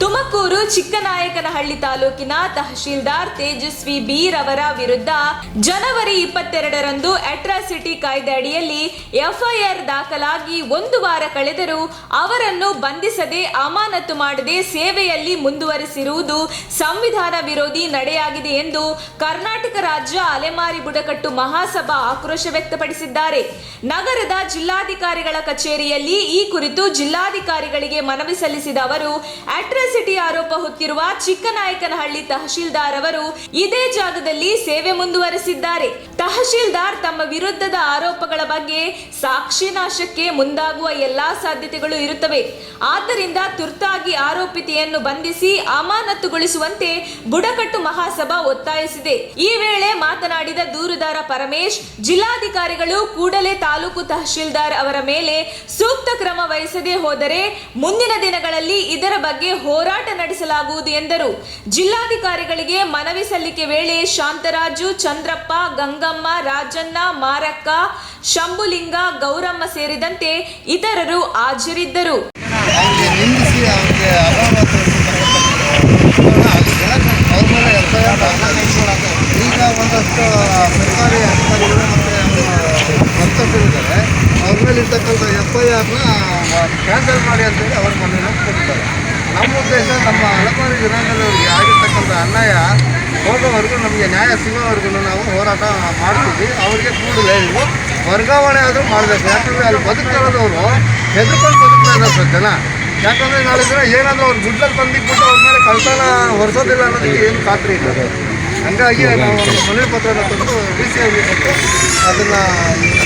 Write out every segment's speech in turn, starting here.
ತುಮಕೂರು ಚಿಕ್ಕನಾಯಕನಹಳ್ಳಿ ತಾಲೂಕಿನ ತಹಶೀಲ್ದಾರ್ ತೇಜಸ್ವಿ ಬಿ ರವರ ವಿರುದ್ಧ ಜನವರಿ 22ರಂದು ಅಟ್ರಾಸಿಟಿ ಕಾಯ್ದೆ ಅಡಿಯಲ್ಲಿ ಎಫ್ಐಆರ್ ದಾಖಲಾಗಿ 1 ವಾರ ಕಳೆದರೂ ಅವರನ್ನು ಬಂಧಿಸದೆ ಅಮಾನತು ಮಾಡದೆ ಸೇವೆಯಲ್ಲಿ ಮುಂದುವರಿಸಿರುವುದು ಸಂವಿಧಾನ ವಿರೋಧಿ ನಡೆಯಾಗಿದೆ ಎಂದು ಕರ್ನಾಟಕ ರಾಜ್ಯ ಅಲೆಮಾರಿ ಬುಡಕಟ್ಟು ಮಹಾಸಭಾ ಆಕ್ರೋಶ ವ್ಯಕ್ತಪಡಿಸಿದ್ದಾರೆ. ನಗರದ ಜಿಲ್ಲಾಧಿಕಾರಿಗಳ ಕಚೇರಿಯಲ್ಲಿ ಈ ಕುರಿತು ಜಿಲ್ಲಾಧಿಕಾರಿಗಳಿಗೆ ಮನವಿ ಸಲ್ಲಿಸಿದ ಅವರು ಅಟ್ರಾಸಿಟಿ ಆರೋಪ ಹೊತ್ತಿರುವ ಚಿಕ್ಕನಾಯಕನಹಳ್ಳಿ ತಹಶೀಲ್ದಾರ್ ಅವರು ಇದೇ ಜಾಗದಲ್ಲಿ ಸೇವೆ ಮುಂದುವರೆಸಿದ್ದಾರೆ. ತಹಶೀಲ್ದಾರ್ ತಮ್ಮ ವಿರುದ್ಧದ ಆರೋಪಗಳ ಬಗ್ಗೆ ಸಾಕ್ಷಿ ನಾಶಕ್ಕೆ ಮುಂದಾಗುವ ಎಲ್ಲಾ ಸಾಧ್ಯತೆಗಳು ಇರುತ್ತವೆ. ಆದ್ದರಿಂದ ತುರ್ತಾಗಿ ಆರೋಪಿತೆಯನ್ನು ಬಂಧಿಸಿ ಅಮಾನತುಗೊಳಿಸುವಂತೆ ಬುಡಕಟ್ಟು ಮಹಾಸಭಾ ಒತ್ತಾಯಿಸಿದೆ. ಈ ವೇಳೆ ಮಾತನಾಡಿದ ದೂರುದಾರ ಪರಮೇಶ್, ಜಿಲ್ಲಾಧಿಕಾರಿಗಳು ಕೂಡಲೇ ತಾಲೂಕು ತಹಶೀಲ್ದಾರ್ ಅವರ ಮೇಲೆ ಸೂಕ್ತ ಕ್ರಮ ವಹಿಸದೆ ಹೋದರೆ ಮುಂದಿನ ದಿನಗಳಲ್ಲಿ ಇದರ ಬಗ್ಗೆ ಹೋರಾಟ ನಡೆಸಲಾಗುವುದು ಎಂದರು. ಜಿಲ್ಲಾಧಿಕಾರಿಗಳಿಗೆ ಮನವಿ ಸಲ್ಲಿಕೆ ವೇಳೆ ಶಾಂತರಾಜು, ಚಂದ್ರಪ್ಪ, ಗಂಗಮ್ಮ, ರಾಜಣ್ಣ, ಮಾರಕ್ಕ, ಶಂಭುಲಿಂಗ, ಗೌರಮ್ಮ ಸೇರಿದಂತೆ ಇತರರು ಹಾಜರಿದ್ದರು. ಈಗ ಒಂದಷ್ಟು ಸರ್ಕಾರಿ ಅಧಿಕಾರಿಗಳು ಮತ್ತು ವರ್ತಕರಿದ್ದಾರೆ, ಅವ್ರ ಮೇಲೆ ಇರ್ತಕ್ಕಂಥ FIRನ ಕ್ಯಾನ್ಸಲ್ ಮಾಡಿ ಅಂತೇಳಿ ಅವ್ರ ಮನೆಯನ್ನು ಕೊಡ್ತಾರೆ. ನಮ್ಮ ಉದ್ದೇಶ ನಮ್ಮ ಅಲೆಮಾರಿ ಜನಾಂಗದವರಿಗೆ ಆಗಿರ್ತಕ್ಕಂಥ ಅನ್ಯಾಯ ಹೋಗೋವರೆಗೂ, ನಮಗೆ ನ್ಯಾಯ ಸಿಗೋವರೆಗೂ ನಾವು ಹೋರಾಟ ಮಾಡ್ತೀವಿ. ಅವರಿಗೆ ಕೂಡಲೇ ನೀವು ವರ್ಗಾವಣೆ ಆದರೂ ಮಾಡಬೇಕು. ಯಾಕಂದರೆ ಅಲ್ಲಿ ಬದುಕಿರೋದವರು ಹೆದರ್ಕೊಂಡು ಬದುಕ್ತಾ ಇದ್ದಾರೆ ಜನ. ಯಾಕಂದರೆ ನಾಳೆ ದಿನ ಏನಾದರೂ ಅವ್ರು ಗುಡ್ಡಲ್ಲಿ ಬಂದಿಟ್ಬಿಟ್ಟು ಅವ್ರ ಮೇಲೆ ಕಳ್ತನ ಹೊರಿಸೋದಿಲ್ಲ ಅನ್ನೋದಕ್ಕೆ ಏನು ಖಾತ್ರಿ ಇಲ್ಲ. ಹಾಗಾಗಿ ನಾವು ಒಂದು ಮನವಿ ಪತ್ರನ ತಂದು DC ಅವರಿಗೆ ಕೊಟ್ಟು ಅದನ್ನು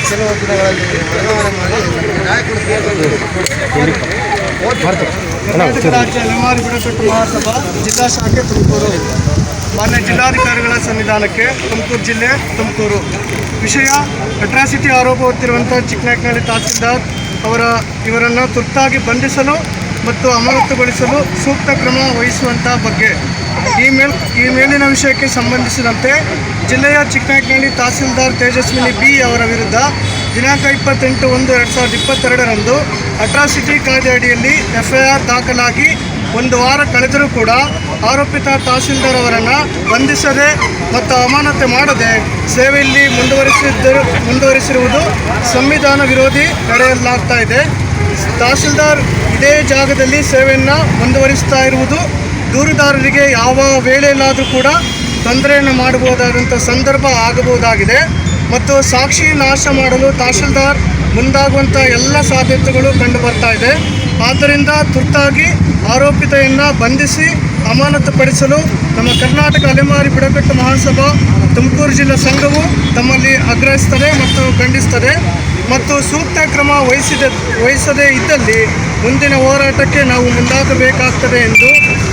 ಕೆಲವು ದಿನಗಳಲ್ಲಿ ವರ್ಗಾವಣೆ ಮಾಡಿ ನ್ಯಾಯ ಕರ್ನಾಟಕ ರಾಜ್ಯ ಅಲೆಮಾರಿ ಬುಡಕಟ್ಟು ಮಹಾಸಭಾ ಜಿಲ್ಲಾ ಶಾಖೆ ತುಮಕೂರು. ಮಾನ್ಯ ಜಿಲ್ಲಾಧಿಕಾರಿಗಳ ಸನ್ನಿಧಾನಕ್ಕೆ ತುಮಕೂರು ಜಿಲ್ಲೆ ತುಮಕೂರು. ವಿಷಯ ಅಟ್ರಾಸಿಟಿ ಆರೋಪ ಹೊತ್ತಿರುವಂಥ ಚಿಕ್ಕನಾಯಕನಹಳ್ಳಿ ತಹಸೀಲ್ದಾರ್ ಇವರನ್ನು ತುರ್ತಾಗಿ ಬಂಧಿಸಲು ಮತ್ತು ಅಮಾನತುಗೊಳಿಸಲು ಸೂಕ್ತ ಕ್ರಮ ವಹಿಸುವಂಥ ಬಗ್ಗೆ ಈ ಮೇಲಿನ ವಿಷಯಕ್ಕೆ ಸಂಬಂಧಿಸಿದಂತೆ ಜಿಲ್ಲೆಯ ಚಿಕ್ಕನಾಯಕನಹಳ್ಳಿ ತಹಸೀಲ್ದಾರ್ ತೇಜಸ್ವಿನಿ ಬಿ ಅವರ ವಿರುದ್ಧ ದಿನಾಂಕ 28/1/2022ರಂದು ಅಟ್ರಾಸಿಟಿ ಕಾಯ್ದೆ ಅಡಿಯಲ್ಲಿ FIR ದಾಖಲಾಗಿ 1 ವಾರ ಕಳೆದರೂ ಕೂಡ ಆರೋಪಿತ ತಹಸೀಲ್ದಾರ್ ಅವರನ್ನು ಬಂಧಿಸದೆ ಮತ್ತು ಅಮಾನತು ಮಾಡದೆ ಸೇವೆಯಲ್ಲಿ ಮುಂದುವರಿಸಿರುವುದು ಸಂವಿಧಾನ ವಿರೋಧಿ ನಡೆಯಲಾಗ್ತಾ ಇದೆ. ತಹಸೀಲ್ದಾರ್ ಇದೇ ಜಾಗದಲ್ಲಿ ಸೇವೆಯನ್ನು ಮುಂದುವರಿಸ್ತಾ ಇರುವುದು ದೂರುದಾರರಿಗೆ ಯಾವ ವೇಳೆಯಲ್ಲಾದರೂ ಕೂಡ ತೊಂದರೆಯನ್ನು ಮಾಡಬಹುದಾದಂಥ ಸಂದರ್ಭ ಆಗಬಹುದಾಗಿದೆ ಮತ್ತು ಸಾಕ್ಷಿ ನಾಶ ಮಾಡಲು ತಹಸೀಲ್ದಾರ್ ಮುಂದಾಗುವಂಥ ಎಲ್ಲ ಸಾಧ್ಯತೆಗಳು ಕಂಡು ಬರ್ತಾ ಇದೆ. ಆದ್ದರಿಂದ ತುರ್ತಾಗಿ ಆರೋಪಿತೆಯನ್ನು ಬಂಧಿಸಿ ಅಮಾನತುಪಡಿಸಲು ನಮ್ಮ ಕರ್ನಾಟಕ ಅಲೆಮಾರಿ ಬುಡಕಟ್ಟು ಮಹಾಸಭಾ ತುಮಕೂರು ಜಿಲ್ಲಾ ಸಂಘವು ತಮ್ಮಲ್ಲಿ ಆಗ್ರಹಿಸುತ್ತದೆ ಮತ್ತು ಖಂಡಿಸುತ್ತದೆ. ಮತ್ತು ಸೂಕ್ತ ಕ್ರಮ ವಹಿಸದೇ ಇದ್ದಲ್ಲಿ ಮುಂದಿನ ಹೋರಾಟಕ್ಕೆ ನಾವು ಮುಂದಾಗಬೇಕಾಗ್ತದೆ ಎಂದು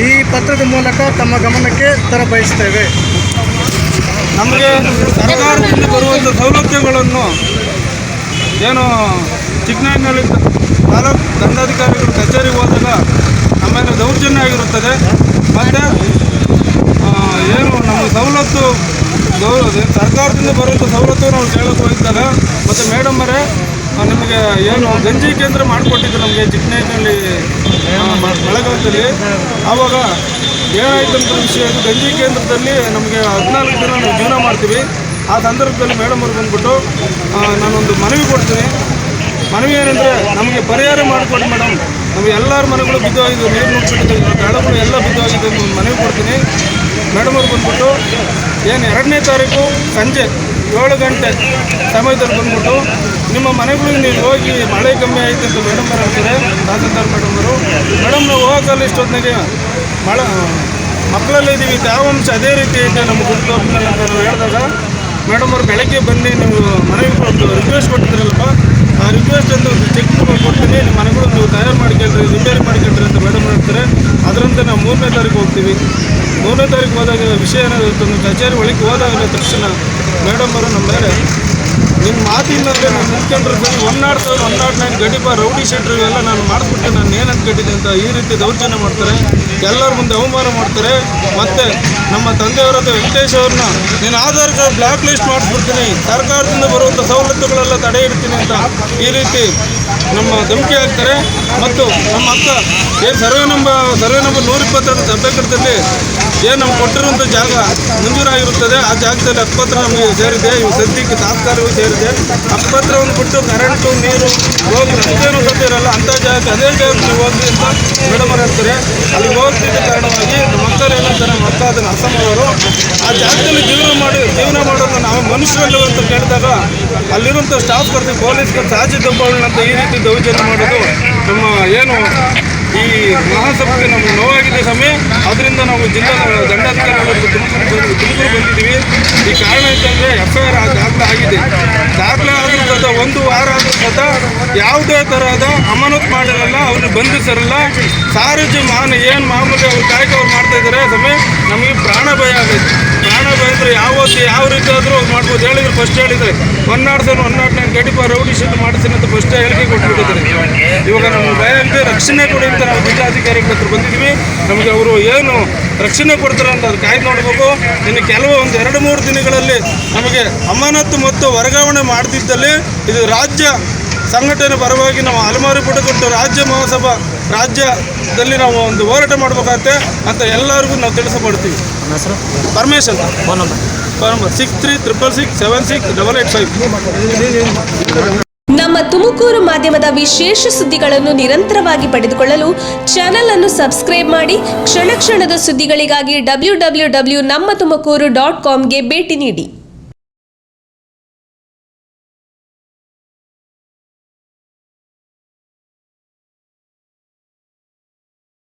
ಈ ಪತ್ರದ ಮೂಲಕ ತಮ್ಮ ಗಮನಕ್ಕೆ ತರಬಯಸ್ತೇವೆ. ನಮಗೆ ಸರ್ಕಾರದಿಂದ ಬರುವಂಥ ಸೌಲಭ್ಯಗಳನ್ನು ಏನು ಚಿಕ್ಕನಾಯಕನಹಳ್ಳಿ ತಾಲೂಕು ದಂಡಾಧಿಕಾರಿಗಳು ಕಚೇರಿಗೆ ಹೋದಾಗ ಆಮೇಲೆ ದೌರ್ಜನ್ಯ ಆಗಿರುತ್ತದೆ. ಮತ್ತು ಏನು ನಮಗೆ ಸವಲತ್ತು ಸರ್ಕಾರದಿಂದ ಬರುವಂಥ ಸವಲತ್ತು ನಾವು ಕೇಳೋಕೆ ಹೋಗಿದ್ದಾಗ ಮತ್ತು ಮೇಡಮ್ಮರೇ ನಿಮಗೆ ಏನು ಗಂಜಿ ಕೇಂದ್ರ ಮಾಡಿಕೊಟ್ಟಿದ್ರು ನಮಗೆ ಚಿಕ್ಕನಾಯಕನಹಳ್ಳಿ ಮಳೆಗಾಲದಲ್ಲಿ. ಆವಾಗ ಏನಾಯ್ತು ಅಂತ ವಿಷಯ, ಗಂಜಿ ಕೇಂದ್ರದಲ್ಲಿ ನಮಗೆ 14 ದಿನ ನಾವು ಜೀವನ ಮಾಡ್ತೀವಿ. ಆ ಸಂದರ್ಭದಲ್ಲಿ ಮೇಡಮವ್ರು ಬಂದ್ಬಿಟ್ಟು ನಾನೊಂದು ಮನವಿ ಕೊಡ್ತೀನಿ. ಮನವಿ ಏನಂದರೆ ನಮಗೆ ಪರಿಹಾರ ಮಾಡಿಕೊಡಿ ಮೇಡಮ್, ನಮಗೆ ಎಲ್ಲರ ಮನೆಗಳು ಬಿದ್ದೋಗಿದ್ದು, ನೀರು ನುಗ್ಗಿಬಿಟ್ಟಿದ್ದು, ಗಾಳಗಳು ಎಲ್ಲ ಬಿದ್ದೋಗಿದ್ದು ಒಂದು ಮನವಿ ಕೊಡ್ತೀನಿ. ಮೇಡಮವ್ರು ಬಂದ್ಬಿಟ್ಟು ಏನು 2ನೇ ತಾರೀಕು ಸಂಜೆ 7 ಗಂಟೆ ಸಮಯದಲ್ಲಿ ಬಂದ್ಬಿಟ್ಟು ನಿಮ್ಮ ಮನೆಗಳಿಗೆ ನೀವು ಹೋಗಿ ಮಳೆ ಕಮ್ಮಿ ಆಯಿತು ಅಂತ ಮೇಡಮರು ಹೇಳ್ತಾರೆ. ತಹಸೀಲ್ದಾರ್ ಮೇಡಮರು ನಾವು ಹೋಗಲ್ಲ ಇಷ್ಟೊತ್ತಿನಾಗೆ ಮಕ್ಕಳಲ್ಲಿ ಇದ್ದೀವಿ, ತೇವಾಂಶ ಅದೇ ರೀತಿ ಐತೆ ನಮ್ಗೆ ಗುರುತು ಅಂತ ನಾವು ಹೇಳಿದಾಗ ಮೇಡಮವ್ರು ಬೆಳಗ್ಗೆ ಬನ್ನಿ ನೀವು ಮನೆಗೆ ರಿಕ್ವೆಸ್ಟ್ ಕೊಟ್ಟಿದ್ರಲ್ಲಪ್ಪ, ಆ ರಿಕ್ವೆಸ್ಟ್ ಅಂತ ಒಂದು ಚೆಕ್ ಕೊಡ್ತೀನಿ, ನಿಮ್ಮ ಮನೆಗಳು ನೀವು ತಯಾರು ಮಾಡ್ಕೊಳ್ರಿ, ರಿಪೇರಿ ಮಾಡ್ಕೊಳ್ರಿ ಅಂತ ಮೇಡಮ್ ಹೇಳ್ತಾರೆ. ಅದರಂತೆ ನಾವು 3ನೇ ತಾರೀಕು ಹೋಗ್ತೀವಿ. 3ನೇ ತಾರೀಕು ಹೋದಾಗ ವಿಷಯ ಏನಾಗುತ್ತೆ, ಕಚೇರಿ ಒಳಗೆ ಹೋದಾಗ ತಕ್ಷಣ ಮೇಡಮರು ನಮ್ಮ ಮೇಲೆ ನಿನ್ನ ಮಾತಿಲ್ಲದೆ ನಾನು ನಿಂತ್ಕೊಂಡ್ರೆ ಸರಿ 109 ಗಡಿಪ ರೌಡಿ ಶೀಟ್ರು ಎಲ್ಲ ನಾನು ಮಾಡಿಸ್ಬಿಟ್ಟು ನಾನು ಏನು ಅನ್ಕೊಂಡಿದ್ದೆ ಅಂತ ಈ ರೀತಿ ದೌರ್ಜನ್ಯ ಮಾಡ್ತಾರೆ, ಎಲ್ಲರ ಮುಂದೆ ಅವಮಾನ ಮಾಡ್ತಾರೆ. ಮತ್ತು ನಮ್ಮ ತಂದೆಯವರಾದ ವೆಂಕಟೇಶ್ ಅವ್ರನ್ನ ನೀನು ಆಧಾರ್ ಕಾರ್ಡ್ ಬ್ಲ್ಯಾಕ್ ಲಿಸ್ಟ್ ಮಾಡಿಸ್ಬಿಡ್ತೀನಿ, ಸರ್ಕಾರದಿಂದ ಬರುವಂಥ ಸವಲತ್ತುಗಳೆಲ್ಲ ತಡೆ ಇಡ್ತೀನಿ ಅಂತ ಈ ರೀತಿ ನಮ್ಮ ಧಮಕಿ ಹಾಕ್ತಾರೆ. ಮತ್ತು ನಮ್ಮ ಅಕ್ಕ ಏನು ಸರ್ವೆ ನಂಬರ್ 122 ಸಭ್ಯಕೃತದಲ್ಲಿ ಏನು ನಮ್ಗೆ ಕೊಟ್ಟಿರುವಂಥ ಜಾಗ ಮಂಜೂರಾಗಿರುತ್ತದೆ, ಆ ಜಾಗದಲ್ಲಿ ಹಕ್ಕುಪತ್ರ ನಮಗೆ ಸೇರಿದೆ. ಇವು ಸದ್ಯಕ್ಕೆ ತಾತ್ಕಾಲಿಕವಾಗಿ ಸೇರಿದೆ. ಹಕ್ಕುಪತ್ರವನ್ನು ಬಿಟ್ಟು ಕರೆಂಟು ನೀರು ಹೋಗಿ ನಮಗೇನು ಗೊತ್ತಿರಲ್ಲ ಅಂಥ ಜಾಗಕ್ಕೆ ಅದೇ ಜಾಗಕ್ಕೆ ನೀವು ಹೋಗಿ ಅಂತ ಮೇಡಮ್ ಅವ್ರು ಹೇಳ್ತಾರೆ. ಅಲ್ಲಿ ಹೋಗ್ತಿದ್ದ ಕಾರಣವಾಗಿ ನಮ್ಮ ಮಕ್ಕಳು ಏನಂತಾರೆ, ನಮ್ಮ ಅಕ್ಕ ಅದನ್ನು ಅಸಮವರು ಆ ಜಾಗದಲ್ಲಿ ಜೀವನ ಮಾಡೋದು ನಾವು ಮನುಷ್ಯರಲ್ಲ ಅಂತ ಕೇಳಿದಾಗ ಅಲ್ಲಿರುವಂಥ ಸ್ಟಾಫ್ ಕರ್ತೀವಿ, ಪೊಲೀಸ್ ಕರ್ತೀವಿ, ಆಚೆ ದಬ್ಬಗಳನ್ನಂತ ಈ ರೀತಿ ದೌರ್ಜನ್ಯ ಮಾಡೋದು ನಮ್ಮ ಏನು ಈ ಮಹಾಸಭೆಗೆ ನಮಗೆ ನೋವಾಗಿದೆ ಸಮಯ. ಅದರಿಂದ ನಾವು ಜಿಲ್ಲಾ ದಂಡಾಧಿಕಾರಿಗಳು ತುಮಕೂರು ಬಂದಿದ್ದೀವಿ. ಈ ಕಾರಣ ಅಂತಂದರೆ FIR ದಾಖಲೆ ಆಗಿದೆ. ದಾಖಲೆ ಆದರೂ ಸತ 1 ವಾರ ಆದರೂ ಸತ ಯಾವುದೇ ಥರದ ಅಮಾನತು ಮಾಡಿರಲ್ಲ, ಅವ್ರನ್ನ ಬಂಧಿಸಿರಲ್ಲ. ಸಾರ್ವಜನಿಕ ಏನು ಮಾಮೂಲಿ ಅವ್ರ ಕಾಯ್ಕೆ ಅವ್ರು ಮಾಡ್ತಾಯಿದ್ದಾರೆ ಸಮಯ. ನಮಗೆ ಪ್ರಾಣ ಭಯ ಆಗೈತೆ. ಪ್ರಾಣ ಭಯ ಅಂದರೆ ಯಾವ ರೀತಿ ಆದರೂ ಮಾಡ್ಬೋದು. ಹೇಳಿದ್ರು ಫಸ್ಟ್ ಹೇಳಿದರೆ 109 ಗಡಿಪ ರೌಡಿ ಶೀಟ್ ಮಾಡಿಸ್ತೀನಿ ಅಂತ ಫಸ್ಟ್ ಹೇಳಿಕೆ ಕೊಟ್ಬಿಟ್ಟಿದ್ದಾರೆ. ಇವಾಗ ನಮ್ಗೆ ಭಯ ಅಂತ ರಕ್ಷಣೆ ಕೊಡಿ ಅಂತ ನಾವು ಜಿಲ್ಲಾಧಿಕಾರಿಗಳ ಹತ್ರ ಬಂದಿದ್ದೀವಿ. ನಮಗೆ ಅವರು ಏನು ರಕ್ಷಣೆ ಕೊಡ್ತಾರೆ ಅಂತ ಅದು ಕಾಯ್ದು ನೋಡಬೇಕು. ಇನ್ನು ಕೆಲವು ಒಂದು 2-3 ದಿನಗಳಲ್ಲಿ ನಮಗೆ ಅಮಾನತು ಮತ್ತು ವರ್ಗಾವಣೆ ಮಾಡ್ತಿದ್ದಲ್ಲಿ ಇದು ರಾಜ್ಯ ಸಂಘಟನೆ ಪರವಾಗಿ ನಾವು ಅಲೆಮಾರಿ ಪುಟಕೊಟ್ಟು ರಾಜ್ಯ ಮಹಾಸಭಾ ರಾಜ್ಯದಲ್ಲಿ ನಾವು ಒಂದು ಹೋರಾಟ ಮಾಡಬೇಕಾಗತ್ತೆ ಅಂತ ಎಲ್ಲರಿಗೂ ನಾವು ತಿಳಿಸಪಡ್ತೀವಿ. ಪರಮೇಶ್ ಅಂತ ಫೋನ್ ನಂಬರ್ 6366768885. ನಮ್ಮ ತುಮಕೂರು ಮಾಧ್ಯಮದ ವಿಶೇಷ ಸುದ್ದಿಗಳನ್ನು ನಿರಂತರವಾಗಿ ಪಡೆದುಕೊಳ್ಳಲು ಚಾನೆಲ್ ಅನ್ನು ಸಬ್ಸ್ಕ್ರೈಬ್ ಮಾಡಿ. ಕ್ಷಣ ಕ್ಷಣದ ಸುದ್ದಿಗಳಿಗಾಗಿ www.nammathumakuru.com ಗೆ ಭೇಟಿ ನೀಡಿ.